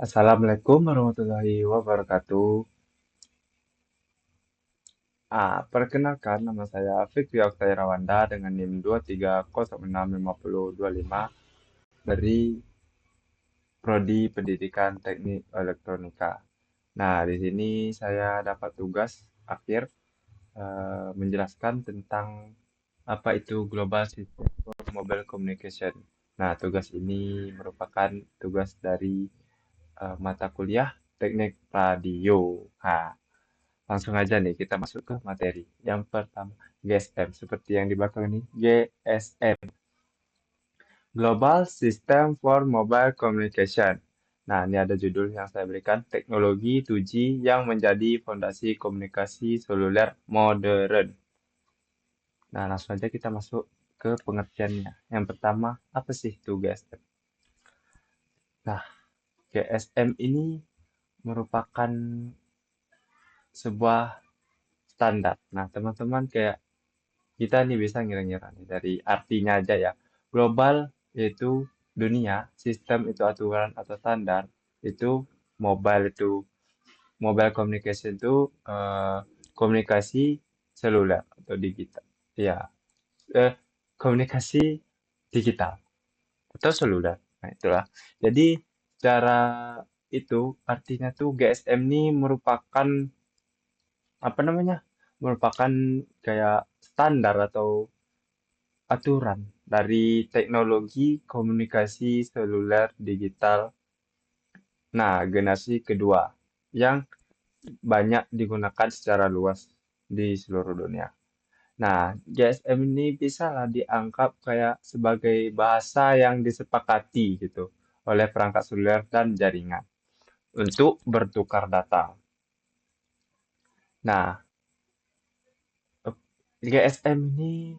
Assalamualaikum warahmatullahi wabarakatuh. Perkenalkan nama saya Fikri Oktay Rawanda dengan NIM 230655025 dari Prodi Pendidikan Teknik Elektronika. Nah, di sini saya dapat tugas akhir menjelaskan tentang apa itu Global System for Mobile Communication. Nah, tugas ini merupakan tugas dari mata kuliah Teknik Radio. Nah, langsung aja nih kita masuk ke materi. Yang pertama, GSM. Seperti yang di belakang ini, GSM. Global System for Mobile Communication. Nah, ini ada judul yang saya berikan, Teknologi 2G yang menjadi fondasi komunikasi seluler modern. Nah, langsung aja kita masuk ke pengertiannya. Yang pertama, apa sih itu GSM? Nah, GSM ini merupakan sebuah standar. Nah, teman-teman kayak kita nih bisa ngira-ngira nih dari artinya aja ya. Global yaitu dunia, sistem itu aturan atau standar, itu mobile itu mobile communication itu komunikasi seluler atau digital. Ya, eh, komunikasi digital atau seluler. Nah, itulah. Jadi cara itu artinya tuh GSM ini merupakan apa namanya? Merupakan kayak standar atau aturan dari teknologi komunikasi seluler digital. Nah, generasi kedua yang banyak digunakan secara luas di seluruh dunia. Nah, GSM ini bisa lah dianggap kayak sebagai bahasa yang disepakati gitu oleh perangkat seluler dan jaringan untuk bertukar data. Nah, GSM ini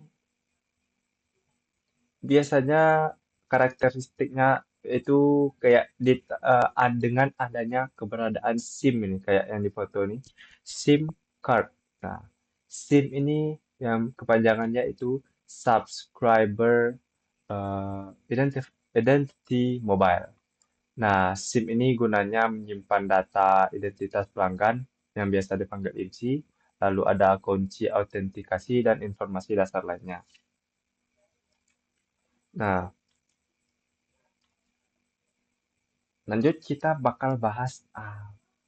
biasanya karakteristiknya itu kayak dengan adanya keberadaan SIM ini kayak yang di foto ini SIM card. Nah, SIM ini yang kepanjangannya itu subscriber identity mobile. Nah, SIM ini gunanya menyimpan data identitas pelanggan yang biasa dipanggil IMSI, lalu ada kunci autentikasi dan informasi dasar lainnya. Nah, lanjut kita bakal bahas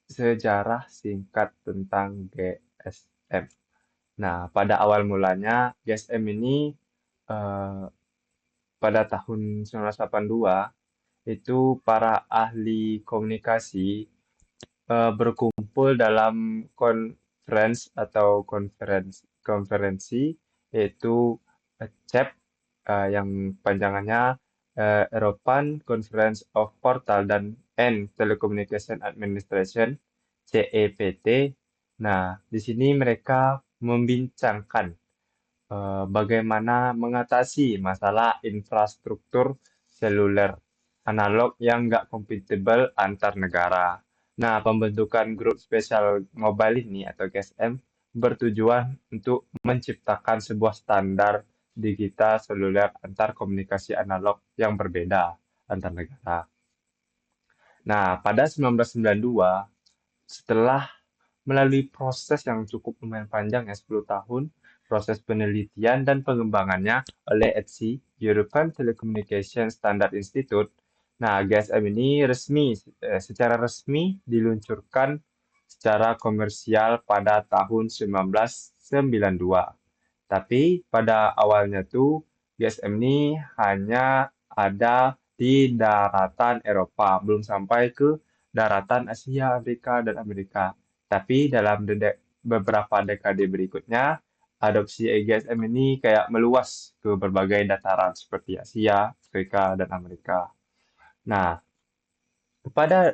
sejarah singkat tentang GSM. Nah, pada awal mulanya GSM ini eh, pada tahun 1982 itu para ahli komunikasi berkumpul dalam konferensi yaitu CEP yang panjangannya European Conference of Portal dan Telecommunication Administration CEPT. Nah, di sini mereka membincangkan bagaimana mengatasi masalah infrastruktur seluler analog yang nggak compatible antar negara. Nah, pembentukan grup spesial mobile ini atau GSM bertujuan untuk menciptakan sebuah standar digital seluler antar komunikasi analog yang berbeda antar negara. Nah, pada 1992, setelah melalui proses yang cukup lumayan panjang ya 10 tahun, proses penelitian dan pengembangannya oleh ETSI, European Telecommunication Standard Institute. Nah, GSM ini secara resmi diluncurkan secara komersial pada tahun 1992. Tapi pada awalnya tuh GSM ini hanya ada di daratan Eropa, belum sampai ke daratan Asia, Afrika, dan Amerika. Tapi dalam beberapa dekade berikutnya, adopsi EGSM ini kayak meluas ke berbagai dataran seperti Asia, Afrika, dan Amerika. Nah, pada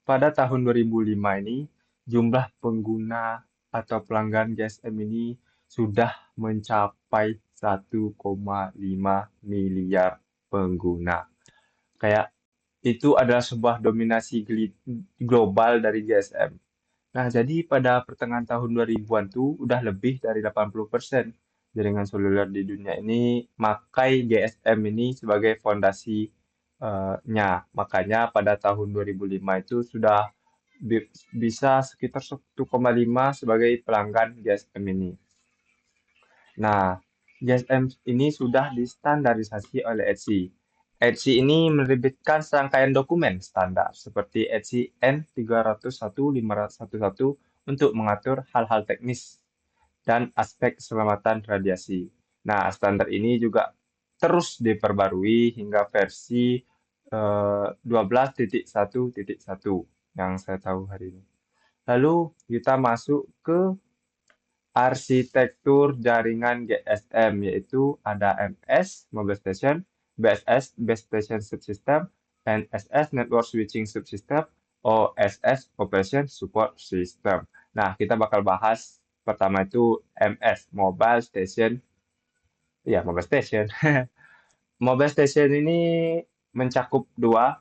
pada tahun 2005 ini, jumlah pengguna atau pelanggan GSM ini sudah mencapai 1,5 miliar pengguna. Kayak itu adalah sebuah dominasi global dari GSM. Nah, jadi pada pertengahan tahun 2000-an tuh udah lebih dari 80% jaringan seluler di dunia ini makai GSM ini sebagai fondasi Makanya pada tahun 2005 itu sudah bisa sekitar 1,5 sebagai pelanggan GSM ini. Nah, GSM ini sudah distandarisasi oleh ETSI. ETSI ini menerbitkan serangkaian dokumen standar seperti ETSI N301-511 untuk mengatur hal-hal teknis dan aspek keselamatan radiasi. Nah, standar ini juga terus diperbarui hingga versi 12.1.1 yang saya tahu hari ini. Lalu kita masuk ke arsitektur jaringan GSM, yaitu ada MS, Mobile Station, BSS, Base Station Subsystem, NSS, Network Switching Subsystem, OSS, Operation Support System. Nah, kita bakal bahas pertama itu MS, Mobile Station. Ya, Mobile Station. Mobile Station ini mencakup dua.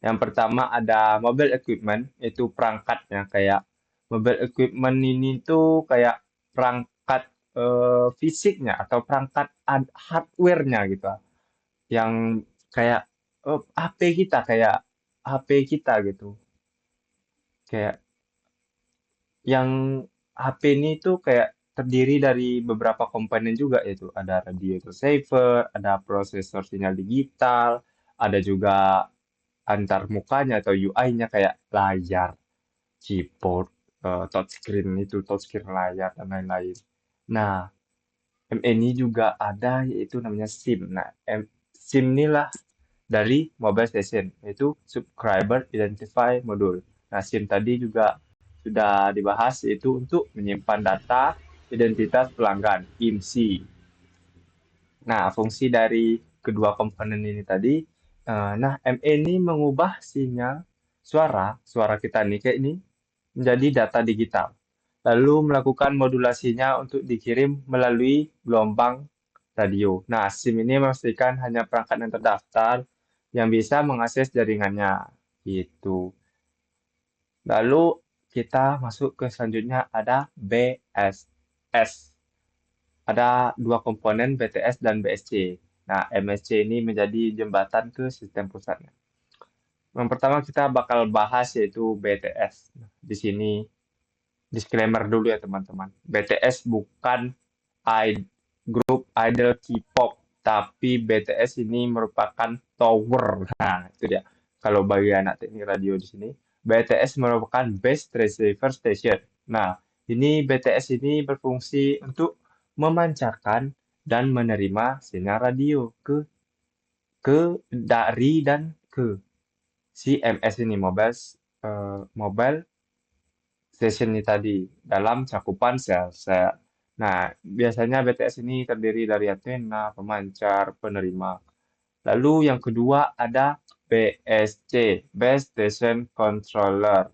Yang pertama ada mobile equipment, itu perangkatnya kayak mobile equipment ini tuh kayak perangkat fisiknya atau perangkat hardware-nya gitu. Yang kayak HP kita kayak HP kita gitu. Kayak yang HP ini tuh kayak terdiri dari beberapa komponen juga yaitu ada radio saver, ada prosesor sinyal digital, ada juga antar mukanya atau UI-nya kayak layar, keyboard, touchscreen itu touchscreen layar dan lain-lain. Nah, ini juga ada yaitu namanya SIM. Nah, SIM inilah dari mobile station yaitu subscriber identify module. Nah, SIM tadi juga sudah dibahas yaitu untuk menyimpan data identitas pelanggan IMSI. Nah, fungsi dari kedua komponen ini tadi, nah ME ini mengubah sinyal suara kita nih kayak ini menjadi data digital. Lalu melakukan modulasinya untuk dikirim melalui gelombang radio. Nah, SIM ini memastikan hanya perangkat yang terdaftar yang bisa mengakses jaringannya. Gitu. Lalu kita masuk ke selanjutnya ada BSS. Ada dua komponen BTS dan BSC. Nah, MSC ini menjadi jembatan ke sistem pusatnya. Yang pertama kita bakal bahas yaitu BTS. Di sini disclaimer dulu ya teman-teman. BTS bukan grup idol K-pop, tapi BTS ini merupakan tower. Nah, itu dia. Kalau bagi anak teknik radio di sini, BTS merupakan Base Receiver Station. Nah, ini BTS ini berfungsi untuk memancarkan dan menerima sinyal radio ke dari dan ke si MS ini mobile station ini tadi dalam cakupan sel-sel. Nah, biasanya BTS ini terdiri dari antena, pemancar, penerima. Lalu yang kedua ada BSC, Base Station Controller.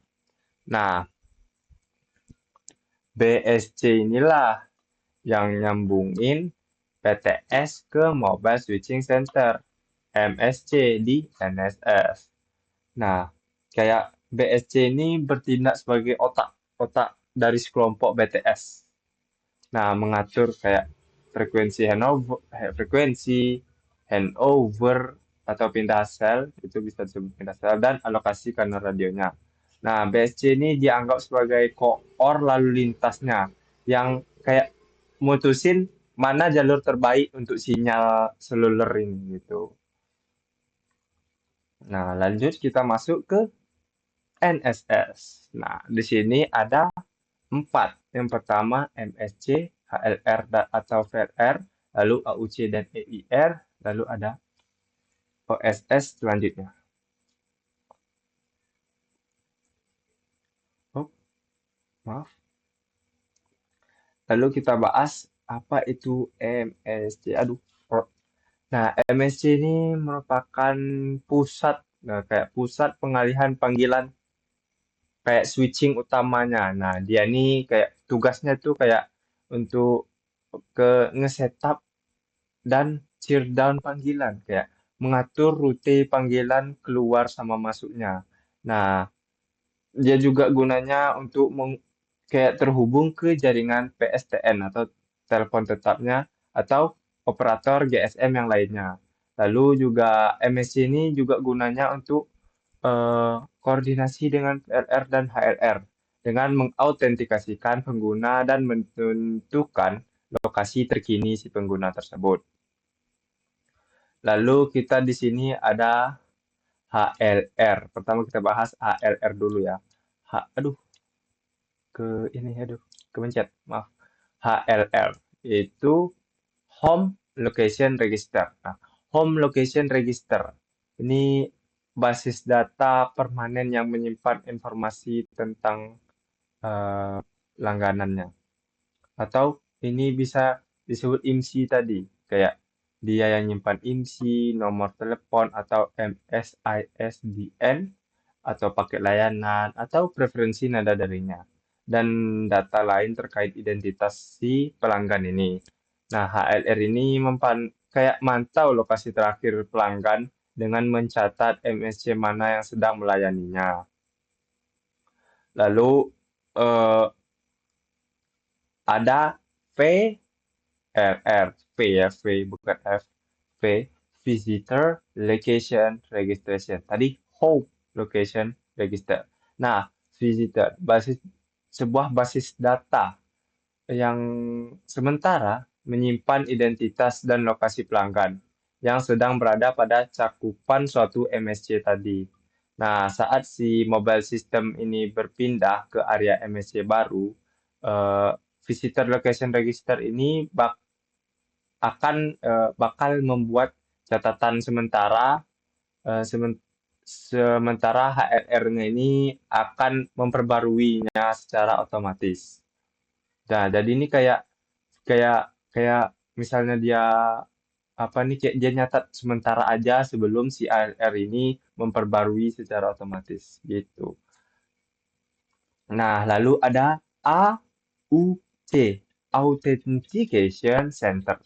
Nah, BSC inilah yang nyambungin PTS ke Mobile Switching Center, MSC di NSS. Nah, kayak BSC ini bertindak sebagai otak dari sekelompok BTS. Nah, mengatur kayak frekuensi, handover atau pindah sel, itu bisa disebut pindah sel, dan alokasi kanal radionya. Nah, BSC ini dianggap sebagai core lalu lintasnya, yang kayak mutusin mana jalur terbaik untuk sinyal seluler ini gitu. Nah, lanjut kita masuk ke NSS. Nah, di sini ada 4. Yang pertama MSC, HLR atau VRR, lalu AUC dan EIR, lalu ada OSS selanjutnya. Oh, maaf. Lalu kita bahas apa itu MSC. Aduh. Nah, MSC ini merupakan pusat, nah, kayak pusat pengalihan panggilan kayak switching utamanya. Nah, dia ini kayak tugasnya tuh kayak untuk ke nge-setup dan tear down panggilan kayak mengatur rute panggilan keluar sama masuknya. Nah, dia juga gunanya untuk kayak terhubung ke jaringan PSTN atau telepon tetapnya atau operator GSM yang lainnya. Lalu juga MSC ini juga gunanya untuk koordinasi dengan PLR dan HLR dengan mengautentikasikan pengguna dan menentukan lokasi terkini si pengguna tersebut. Lalu kita di sini ada HLR. Pertama kita bahas HLR dulu ya. Aduh, kemencet, maaf. HLR itu Home Location Register. Nah, Home Location Register ini basis data permanen yang menyimpan informasi tentang eh, langganannya. Atau ini bisa disebut IMSI tadi, kayak dia yang nyimpan IMSI, nomor telepon, atau MSISDN, atau paket layanan, atau preferensi nada darinya, dan data lain terkait identitas si pelanggan ini. Nah, HLR ini kayak mantau lokasi terakhir pelanggan dengan mencatat MSC mana yang sedang melayaninya. Lalu eh, ada V ya, V bukan F. V, Visitor Location Registration. Tadi Home Location Register. Nah, Visitor, sebuah basis data yang sementara menyimpan identitas dan lokasi pelanggan yang sedang berada pada cakupan suatu MSC tadi. Nah, saat si mobile system ini berpindah ke area MSC baru, eh, Visitor Location Register ini bakal membuat catatan sementara, sementara HLR-nya ini akan memperbaruinya secara otomatis. Nah, jadi ini kayak kayak kayak misalnya dia apa nih, kayak dia nyatat sementara aja sebelum si AR ini memperbarui secara otomatis gitu. Nah, lalu ada AUC, Authentication Center.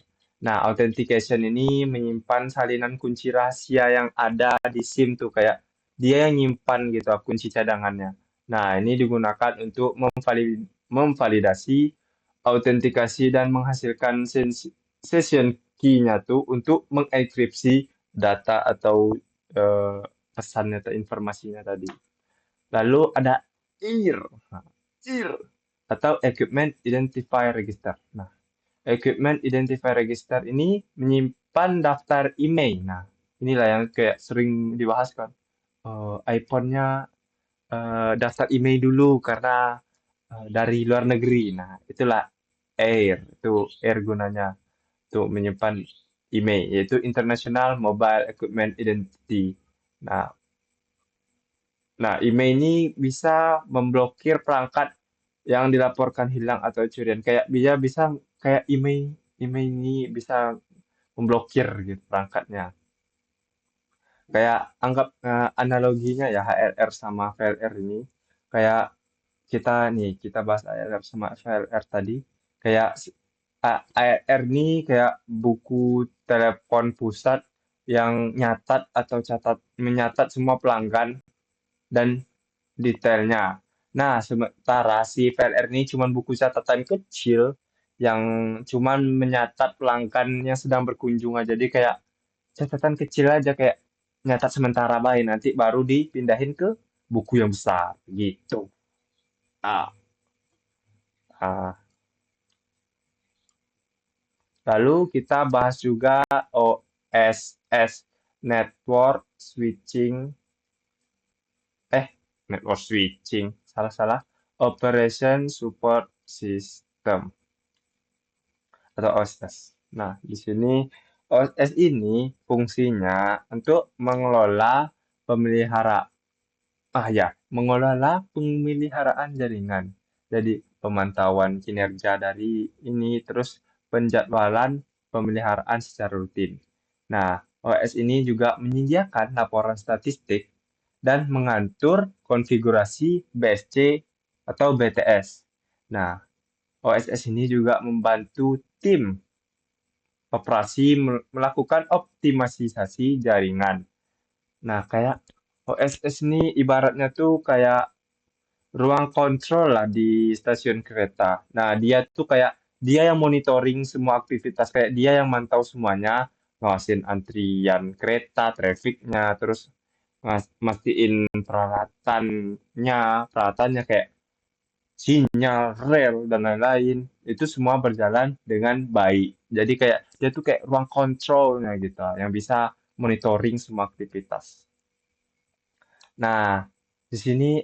Nah, authentication ini menyimpan salinan kunci rahasia yang ada di SIM tuh, kayak dia yang nyimpan gitu kunci cadangannya. Nah, ini digunakan untuk memvalidasi, autentikasi, dan menghasilkan session key-nya tuh untuk mengenkripsi data atau eh, pesannya atau informasinya tadi. Lalu ada EIR. Nah, EIR atau Equipment Identifier Register. Nah, Equipment Identifier Register ini menyimpan daftar email. Nah, inilah yang kayak sering dibahas kan. iPhone-nya daftar email dulu karena dari luar negeri. Nah, itulah AIR. Itu AIR gunanya untuk menyimpan email, yaitu International Mobile Equipment Identity. Nah, email ini bisa memblokir perangkat yang dilaporkan hilang atau curian. Kayak dia bisa kayak email email ini bisa memblokir gitu perangkatnya. Kayak anggap analoginya ya HLR sama VLR ini. Kayak kita bahas HLR sama VLR tadi. Kayak HLR ini kayak buku telepon pusat yang menyatat semua pelanggan dan detailnya. Nah, sementara si VLR ini cuma buku catatan kecil yang cuma menyatat pelanggan yang sedang berkunjung aja. Jadi kayak catatan kecil aja, kayak nyatat sementara baik, nanti baru dipindahin ke buku yang besar gitu. Ah, ah. Lalu kita bahas juga OSS, Network Switching, eh Network Switching, salah-salah, Operation Support System atau OSS. Nah, di sini OSS ini fungsinya untuk mengelola pemeliharaan jaringan. Jadi pemantauan kinerja dari ini, terus penjadwalan pemeliharaan secara rutin. Nah, OS ini juga menyediakan laporan statistik dan mengatur konfigurasi BSC atau BTS. Nah, OSS ini juga membantu tim operasi melakukan optimalisasi jaringan. Nah, kayak OSS ini ibaratnya tuh kayak ruang kontrol lah di stasiun kereta. Nah, dia tuh kayak dia yang monitoring semua aktivitas, kayak dia yang mantau semuanya, ngawasin antrian kereta, trafficnya, terus mastiin peralatannya kayak sinyal, rel, dan lain-lain. Itu semua berjalan dengan baik. Jadi kayak dia tuh kayak ruang kontrolnya gitu, yang bisa monitoring semua aktivitas. Nah, di sini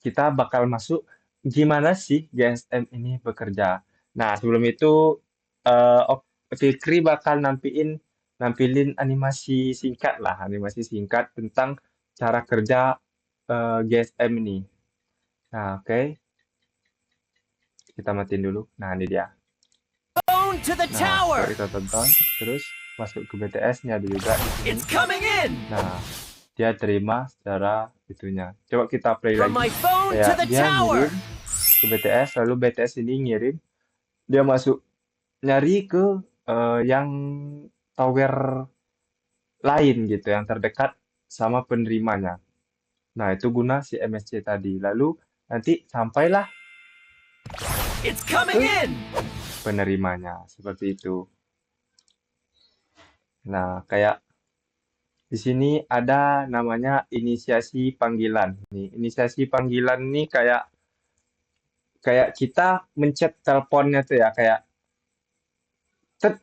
kita bakal masuk gimana sih GSM ini bekerja. Nah, sebelum itu Fikri bakal nampilin animasi singkat lah, animasi singkat tentang cara kerja GSM ini. Nah, oke, kita matiin dulu. Nah, ini dia. To the Nah, tower. coba kita tonton. Terus masuk ke BTS-nya ada juga di sini. It's coming in. Nah, dia terima secara itunya. Coba kita play From lagi. my phone to Kayak the dia tower. ngirim ke BTS, lalu BTS ini ngirim, dia masuk nyari ke yang tower lain gitu, yang terdekat sama penerimanya. Nah, itu guna si MSC tadi. Lalu nanti sampailah It's coming ke in. penerimanya, seperti itu. Nah, kayak di sini ada namanya inisiasi panggilan. Nih, inisiasi panggilan ini kayak kayak kita mencet teleponnya tuh ya, kayak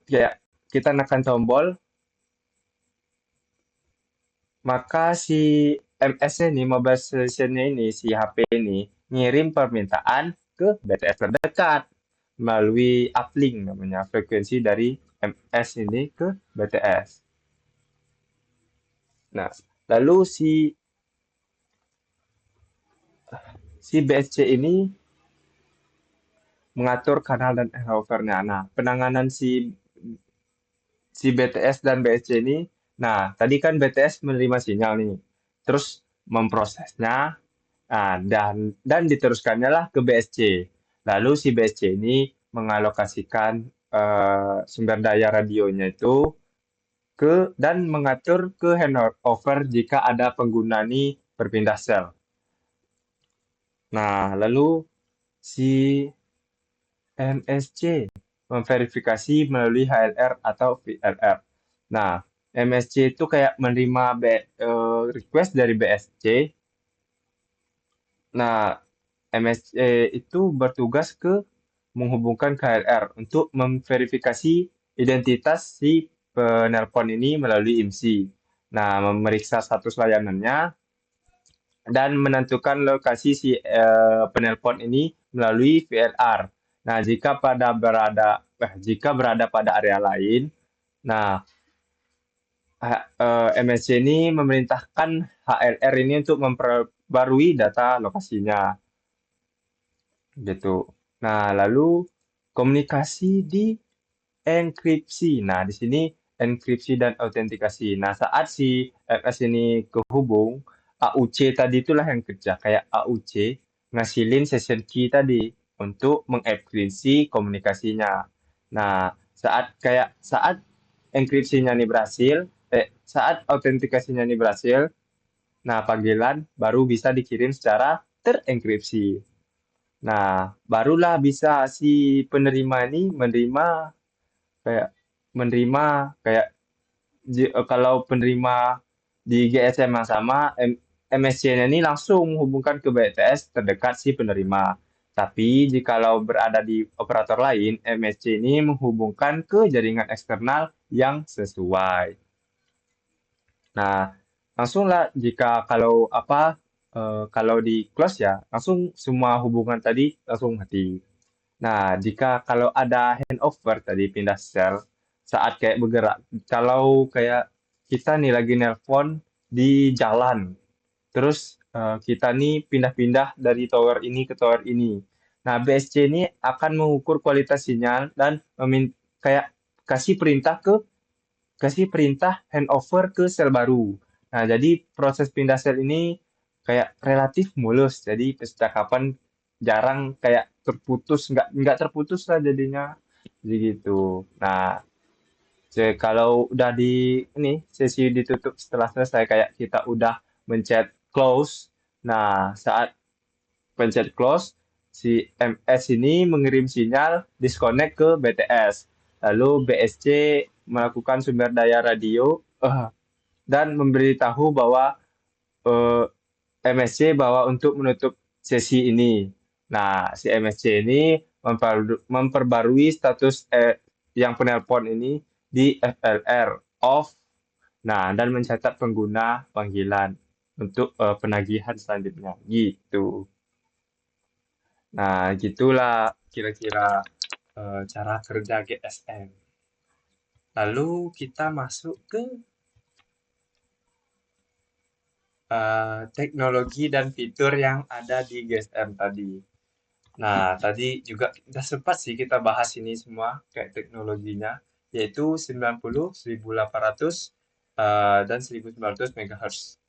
kayak kita nekan tombol, maka si MS-nya ini, mobile station-nya ini, si HP ini, ngirim permintaan ke BTS terdekat melalui uplink namanya, frekuensi dari MS ini ke BTS. Nah, lalu si BSC ini mengatur kanal dan handover-nya. Nah, penanganan si BTS dan BSC ini, nah tadi kan BTS menerima sinyal nih, terus memprosesnya, nah, dan diteruskannya lah ke BSC. Lalu si BSC ini mengalokasikan sumber daya radionya itu dan mengatur ke handover jika ada pengguna ini berpindah sel. Nah, lalu si MSC memverifikasi melalui HLR atau VLR. Nah, MSC itu kayak menerima request dari BSC. Nah, MSC itu bertugas ke menghubungkan KLR untuk memverifikasi identitas si penelpon ini melalui IMSI. Nah, memeriksa status layanannya dan menentukan lokasi si penelpon ini melalui VLR. Nah, jika berada pada area lain, nah MSC ini memerintahkan HLR ini untuk memperbarui data lokasinya, gitu. Nah, lalu komunikasi di enkripsi. Nah, di sini enkripsi dan autentikasi. Nah, saat si MS ini kehubung, AUC tadi itulah yang kerja. Kayak AUC ngasilin session key tadi untuk mengenkripsi komunikasinya. Nah, saat enkripsinya ini berhasil, saat autentikasinya ini berhasil, nah panggilan baru bisa dikirim secara terenkripsi. Nah, barulah bisa si penerima ini kayak menerima kayak kalau penerima di GSM yang sama, MSC-nya ini langsung menghubungkan ke BTS terdekat si penerima. Tapi jikalau berada di operator lain, MSC ini menghubungkan ke jaringan eksternal yang sesuai. Nah, langsunglah jika kalau di close ya, langsung semua hubungan tadi langsung mati. Nah, jika kalau ada handover tadi pindah sel saat kayak bergerak, kalau kayak kita nih lagi nelpon di jalan, terus kita nih pindah-pindah dari tower ini ke tower ini. Nah, BSC ini akan mengukur kualitas sinyal dan kayak kasih perintah handover ke sel baru. Nah, jadi proses pindah sel ini kayak relatif mulus. Jadi percakapan jarang kayak terputus, nggak terputus lah jadinya. Jadi gitu. Nah, kalau udah ini sesi ditutup setelah selesai kayak kita udah mencet close. Nah, saat pencet close, si MS ini mengirim sinyal disconnect ke BTS. Lalu BSC melakukan sumber daya radio dan memberitahu bahwa eh, MSC bahwa untuk menutup sesi ini. Nah, si MSC ini memperbarui status yang penelpon ini di FLR off. Nah, dan mencatat pengguna panggilan untuk penagihan selanjutnya gitu. Nah, gitulah kira-kira cara kerja GSM. Lalu kita masuk ke teknologi dan fitur yang ada di GSM tadi. Nah, tadi juga udah sempat sih kita bahas ini semua kayak teknologinya, yaitu 90, 1800, dan 1900 MHz.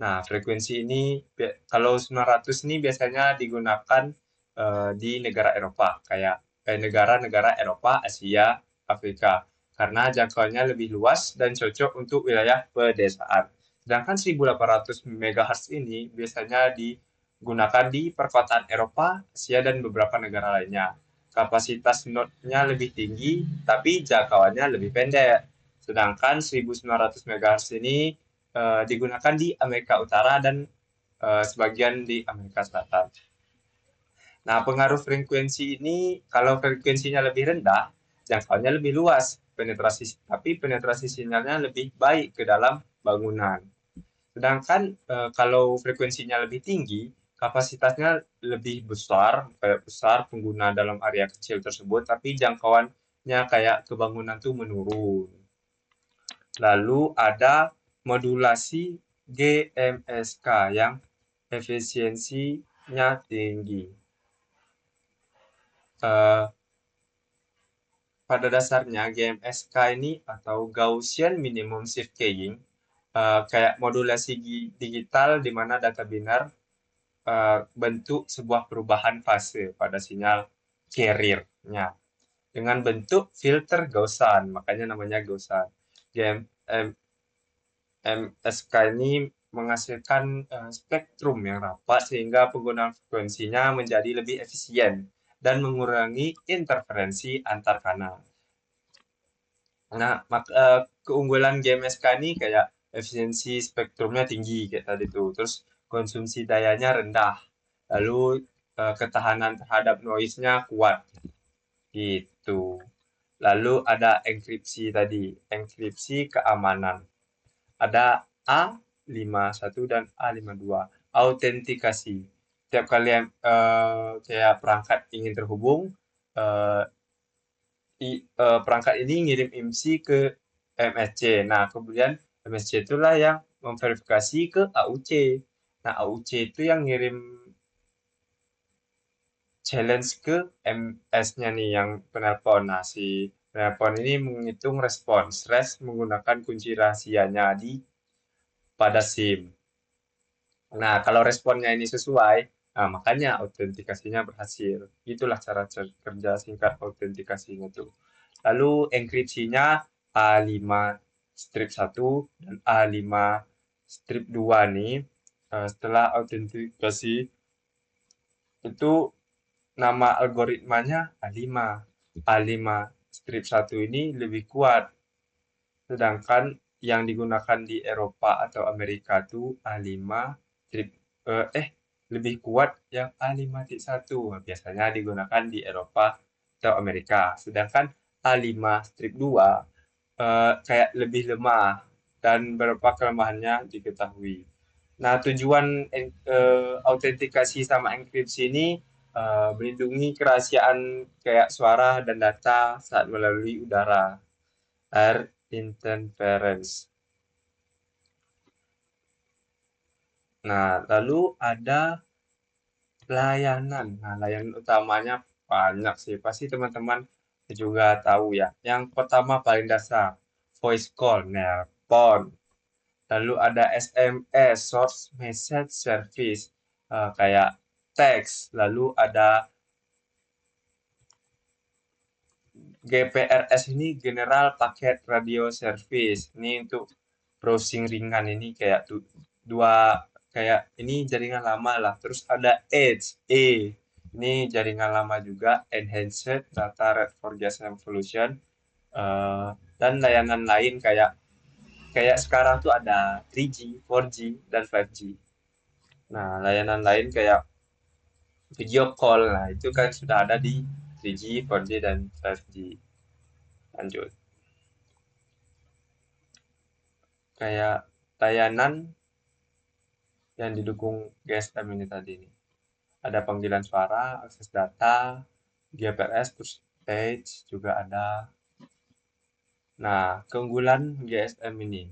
Nah, frekuensi ini kalau 900 ini biasanya digunakan di negara Eropa, kayak negara-negara Eropa, Asia, Afrika, karena jangkauannya lebih luas dan cocok untuk wilayah pedesaan. Sedangkan 1800 MHz ini biasanya digunakan di perkotaan Eropa, Asia, dan beberapa negara lainnya. Kapasitas node-nya lebih tinggi, tapi jangkauannya lebih pendek. Sedangkan 1900 MHz ini digunakan di Amerika Utara dan sebagian di Amerika Selatan. Nah, pengaruh frekuensi ini, kalau frekuensinya lebih rendah, jangkauannya lebih luas, tapi penetrasi sinyalnya lebih baik ke dalam bangunan. Sedangkan kalau frekuensinya lebih tinggi, kapasitasnya lebih besar, kayak besar pengguna dalam area kecil tersebut, tapi jangkauannya kayak ke bangunan tuh menurun. Lalu ada modulasi GMSK yang efisiensinya tinggi. Uh, Pada dasarnya GMSK ini atau Gaussian Minimum Shift Keying kayak modulasi digital di mana data binar bentuk sebuah perubahan fase pada sinyal carrier-nya dengan bentuk filter Gaussian, makanya namanya Gaussian. GMSK ini menghasilkan spektrum yang rapat sehingga penggunaan frekuensinya menjadi lebih efisien dan mengurangi interferensi antar kanal. Nah, keunggulan GMSK ini kayak efisiensi spektrumnya tinggi kayak tadi tuh. Terus konsumsi dayanya rendah. Lalu ketahanan terhadap noise-nya kuat. Gitu. Lalu ada enkripsi tadi, enkripsi keamanan. Ada A51 dan A52. Autentikasi. Setiap kali kayak perangkat ingin terhubung, eh, perangkat ini ngirim IMSI ke MSC. Nah, kemudian MSC itulah yang memverifikasi ke AUC. Nah, AUC itu yang ngirim challenge ke MS-nya nih, yang penelpon. Nah, si penelpon ini menghitung respons menggunakan kunci rahasianya pada SIM. Nah, kalau responnya ini sesuai, nah, makanya autentikasinya berhasil. Itulah cara kerja singkat autentikasinya tuh. Lalu enkripsinya A5 strip 1 dan A5 strip 2 nih. Setelah autentikasi itu nama algoritmanya A5. A5 strip 1 ini lebih kuat. Sedangkan yang digunakan di Eropa atau Amerika itu A5 strip lebih kuat yang A5.1. Biasanya digunakan di Eropa atau Amerika. Sedangkan A5 strip 2 kayak lebih lemah dan beberapa kelemahannya diketahui. Nah, tujuan autentikasi sama enkripsi ini melindungi kerahasiaan kayak suara dan data saat melalui udara. Air interference. Nah, lalu ada layanan. Nah, layanan utamanya banyak sih. Pasti teman-teman juga tahu ya. Yang pertama paling dasar, voice call, nelpon. Lalu ada SMS, source message service, kayak teks. Lalu ada GPRS ini General Packet Radio Service. Ini untuk browsing ringan, ini kayak dua, kayak ini jaringan lama lah. Terus ada Edge, ini jaringan lama juga, Enhanced Data Rate for GSM Evolution. dan layanan lain kayak kayak sekarang tuh ada 3G, 4G, dan 5G. Nah, layanan lain kayak video call, nah itu kan sudah ada di 3G, 4G, dan 5G. Lanjut. Kayak layanan yang didukung GSM ini tadi nih. Ada panggilan suara, akses data, GPRS, push stage juga ada. Nah, keunggulan GSM ini.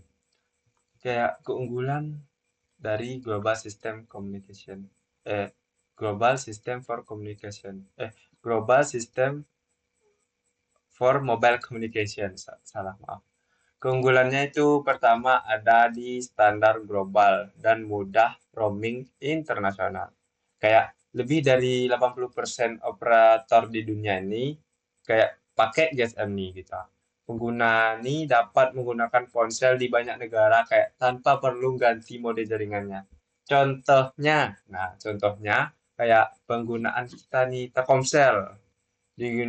Kayak keunggulan dari Global System Communication. Eh, Global System for Communication. Global System for Mobile Communication. Salah, maaf. Keunggulannya itu pertama ada di standar global dan mudah roaming internasional. Kayak lebih dari 80% operator di dunia ini kayak pakai GSM nih kita. Pengguna ini dapat menggunakan ponsel di banyak negara kayak tanpa perlu ganti mode jaringannya. Contohnya kayak penggunaan kita nih Telkomsel di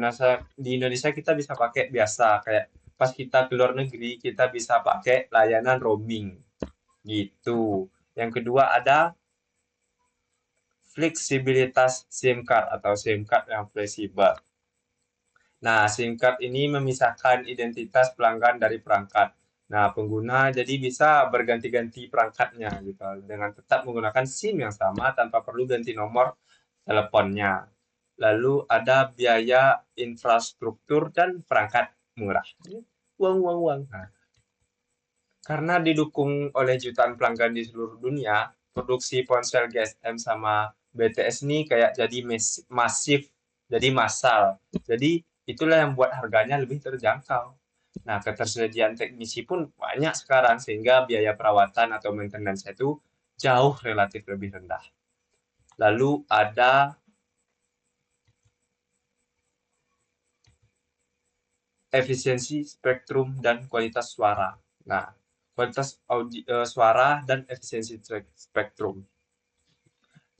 Indonesia kita bisa pakai biasa kayak pas kita ke luar negeri kita bisa pakai layanan roaming gitu. Yang kedua ada fleksibilitas SIM card atau SIM card yang fleksibel. Nah, SIM card ini memisahkan identitas pelanggan dari perangkat. Nah, pengguna jadi bisa berganti-ganti perangkatnya gitu dengan tetap menggunakan SIM yang sama tanpa perlu ganti nomor teleponnya. Lalu ada biaya infrastruktur dan perangkat murah. Uang, uang, uang. Nah, karena didukung oleh jutaan pelanggan di seluruh dunia, produksi ponsel GSM sama BTS ini kayak jadi masif, jadi massal. Jadi itulah yang buat harganya lebih terjangkau. Nah, ketersediaan teknisi pun banyak sekarang sehingga biaya perawatan atau maintenance itu jauh relatif lebih rendah. Lalu ada efisiensi spektrum dan kualitas suara. Nah, kualitas suara dan efisiensi spektrum.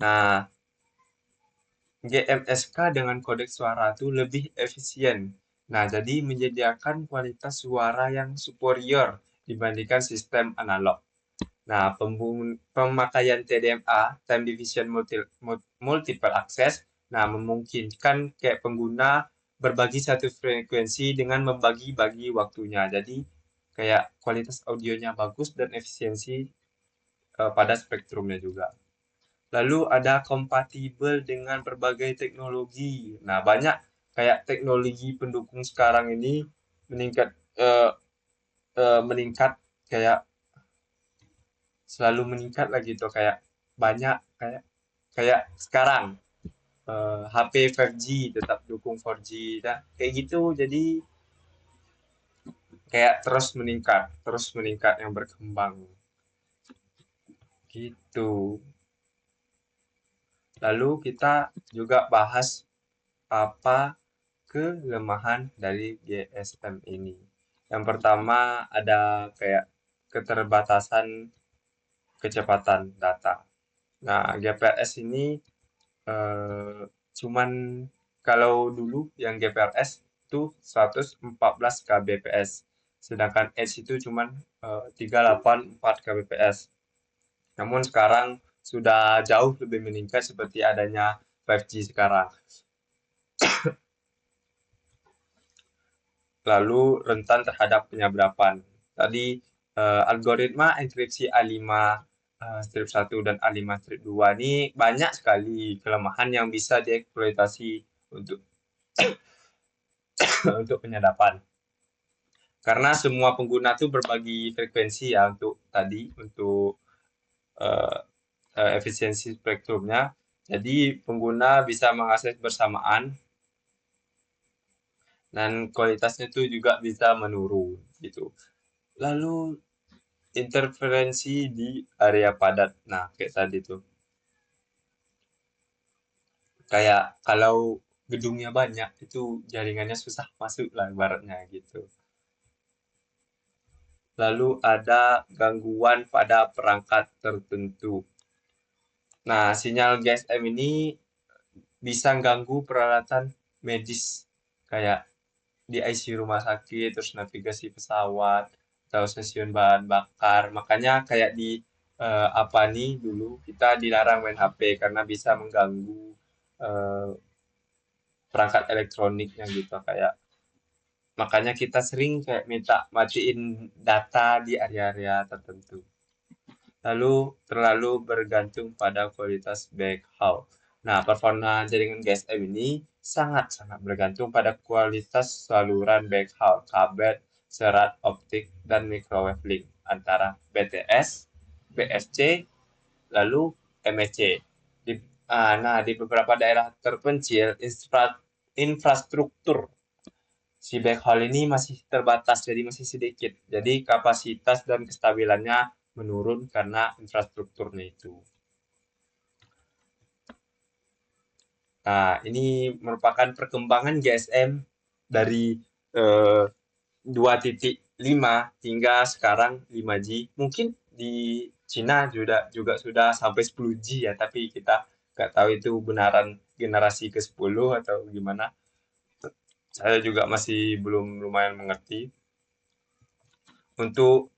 Nah, GMSK dengan kodek suara itu lebih efisien. Nah, jadi menyediakan kualitas suara yang superior dibandingkan sistem analog. Nah, pemakaian TDMA, Time Division Multiple Access, nah memungkinkan kayak pengguna berbagi satu frekuensi dengan membagi-bagi waktunya. Jadi kayak kualitas audionya bagus dan efisiensi pada spektrumnya juga. Lalu ada kompatibel dengan berbagai teknologi. Nah, banyak kayak teknologi pendukung sekarang ini meningkat eh, meningkat kayak selalu meningkat lagi tuh kayak banyak kayak kayak sekarang HP 5G tetap dukung 4G dan kayak gitu jadi kayak terus meningkat yang berkembang gitu. Lalu kita juga bahas apa kelemahan dari GSM ini. Yang pertama ada kayak keterbatasan kecepatan data. Nah, GPS ini eh, cuman kalau dulu yang GPRS itu 114 kbps, sedangkan Edge itu cuman 384 kbps. Namun sekarang sudah jauh lebih meningkat seperti adanya 5G sekarang. Lalu rentan terhadap penyebrapan. Tadi algoritma enkripsi A5 strip 1 dan A5 strip 2 ini banyak sekali kelemahan yang bisa dieksploitasi untuk untuk penyadapan. Karena semua pengguna tuh berbagi frekuensi ya untuk uh, efisiensi spektrumnya. Jadi pengguna bisa mengakses bersamaan dan kualitasnya tuh juga bisa menurun gitu. Lalu interferensi di area padat. Nah, kayak tadi tuh. Kayak kalau gedungnya banyak, itu jaringannya susah masuk lah ibaratnya gitu. Lalu ada gangguan pada perangkat tertentu. Nah, sinyal GSM ini bisa ganggu peralatan medis kayak di ICU rumah sakit, terus navigasi pesawat, atau stasiun bahan bakar. Makanya kayak di apa nih dulu kita dilarang main HP karena bisa mengganggu eh, perangkat elektroniknya gitu kayak makanya kita sering kayak minta matiin data di area-area tertentu. Lalu terlalu bergantung pada kualitas backhaul. Nah, performa jaringan GSM ini sangat-sangat bergantung pada kualitas saluran backhaul, kabel, serat optik, dan microwave link antara BTS, BSC, lalu MEC. Di beberapa daerah terpencil, infrastruktur si backhaul ini masih terbatas, jadi masih sedikit. Jadi kapasitas dan kestabilannya menurun karena infrastrukturnya itu. Nah, ini merupakan perkembangan GSM dari eh, 2.5 hingga sekarang 5G. Mungkin di Cina juga sudah sampai 10G ya, tapi kita nggak tahu itu benaran generasi ke-10 atau gimana. Saya juga masih belum lumayan mengerti. Untuk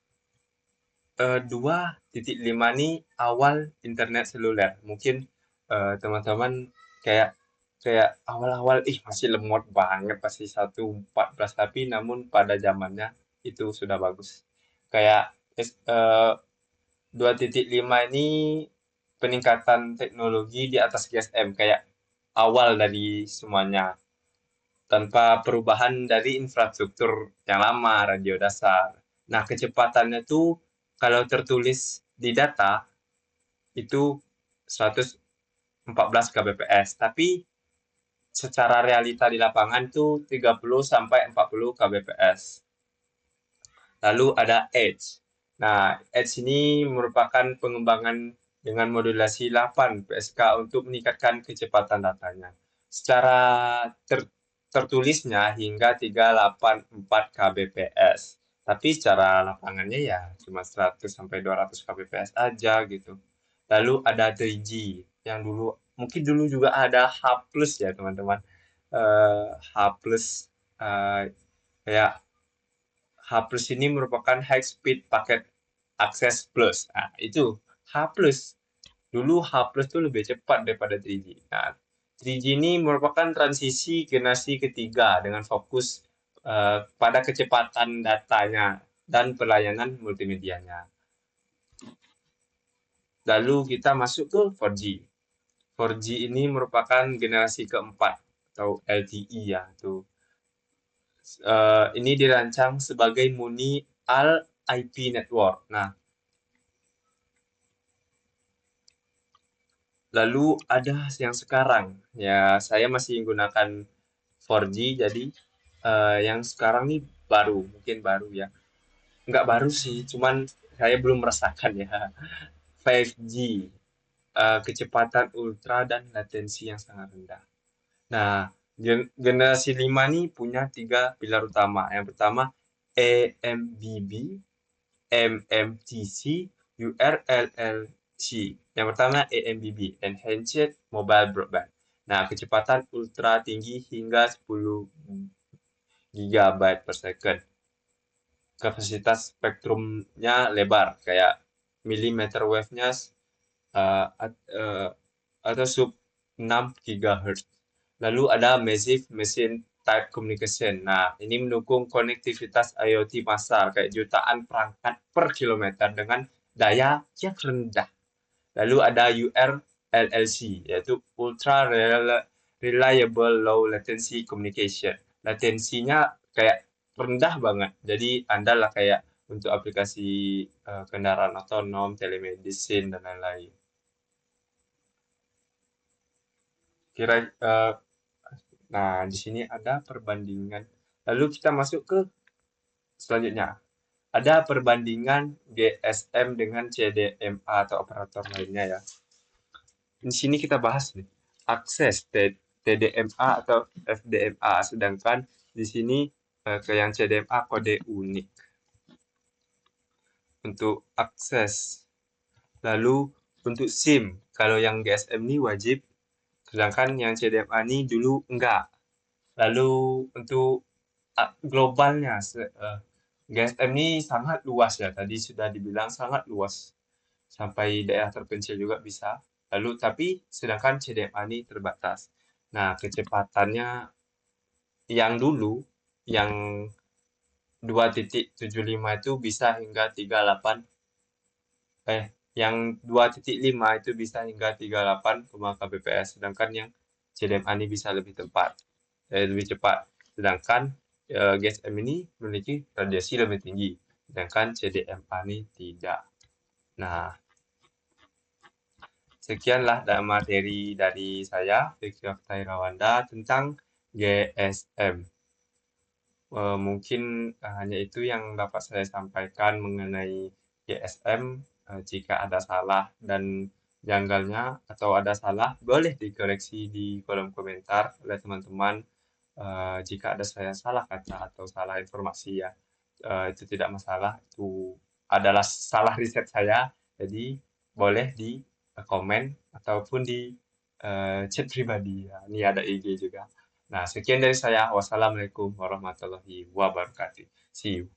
2.5 nih awal internet seluler. Mungkin teman-teman kayak kayak awal-awal masih lemot banget pasti 1.14 tapi namun pada zamannya itu sudah bagus. Kayak 2.5 ini peningkatan teknologi di atas GSM kayak awal dari semuanya tanpa perubahan dari infrastruktur yang lama radio dasar. Nah, kecepatannya tuh kalau tertulis di data itu 114 kbps, tapi secara realita di lapangan tuh 30 sampai 40 kbps. Lalu ada Edge. Nah, Edge ini merupakan pengembangan dengan modulasi 8 PSK untuk meningkatkan kecepatan datanya. Secara tertulisnya hingga 384 kbps. Tapi secara lapangannya ya cuma 100 sampai 200 kbps aja gitu. Lalu ada 3G yang dulu mungkin dulu juga ada H+ ya teman-teman. H+ eh, kayak H+ ini merupakan High Speed Packet Access Plus. Nah, itu H+. Dulu H+ itu lebih cepat daripada 3G. Nah, 3G ini merupakan transisi generasi ketiga dengan fokus pada kecepatan datanya dan pelayanan multimedianya. Lalu kita masuk ke 4G. 4G ini merupakan generasi keempat atau LTE ya, tuh. Ini dirancang sebagai Muni All IP Network. Nah, lalu ada yang sekarang. Ya, saya masih menggunakan 4G, jadi yang sekarang nih baru, mungkin baru ya. Nggak baru sih, cuman saya belum merasakan ya. 5G, kecepatan ultra dan latensi yang sangat rendah. Nah, generasi 5 nih punya 3 pilar utama. Yang pertama, EMBB, MMTC, URLLC. Yang pertama EMBB, Enhanced Mobile Broadband. Nah, kecepatan ultra tinggi hingga 10 GB per second. Kapasitas spektrumnya lebar, kayak millimeter wave-nya atau sub 6 GHz. Lalu ada Massive Machine Type Communication. Nah, ini mendukung konektivitas IoT massal kayak jutaan perangkat per kilometer dengan daya yang rendah. Lalu ada URLLC, yaitu Ultra Reliable Low Latency Communication. Latensinya kayak rendah banget. Jadi Anda lah kayak untuk aplikasi kendaraan otonom, telemedicine, dan lain-lain. Kira Nah, di sini ada perbandingan. Lalu kita masuk ke selanjutnya. Ada perbandingan GSM dengan CDMA atau operator lainnya ya. Di sini kita bahas nih, akses TDMA atau FDMA, sedangkan di sini ke yang CDMA kode unik untuk akses. Lalu untuk SIM, kalau yang GSM ini wajib, sedangkan yang CDMA ini dulu enggak. Lalu untuk globalnya GSM ini sangat luas ya. Tadi sudah dibilang sangat luas. Sampai daerah terpencil juga bisa. Lalu tapi sedangkan CDMA ini terbatas. Nah, kecepatannya yang dulu yang 2.75 itu bisa hingga 38 yang 2.5 itu bisa hingga 38 kbps, sedangkan yang CDMA ini bisa lebih cepat. Sedangkan GSM ini memiliki radiasi lebih tinggi, sedangkan CDMA ini tidak. Nah, sekianlah materi dari saya, Fikri Okta Irawanda, tentang GSM. Mungkin hanya itu yang dapat saya sampaikan mengenai GSM. Jika ada salah dan janggalnya atau ada salah, boleh dikoreksi di kolom komentar oleh teman-teman. Jika ada saya salah kata atau salah informasi ya, itu tidak masalah. Itu adalah salah riset saya. Jadi boleh di komen ataupun di chat pribadi. Ya, ini ada IG juga. Nah, sekian dari saya. Wassalamualaikum warahmatullahi wabarakatuh. See you.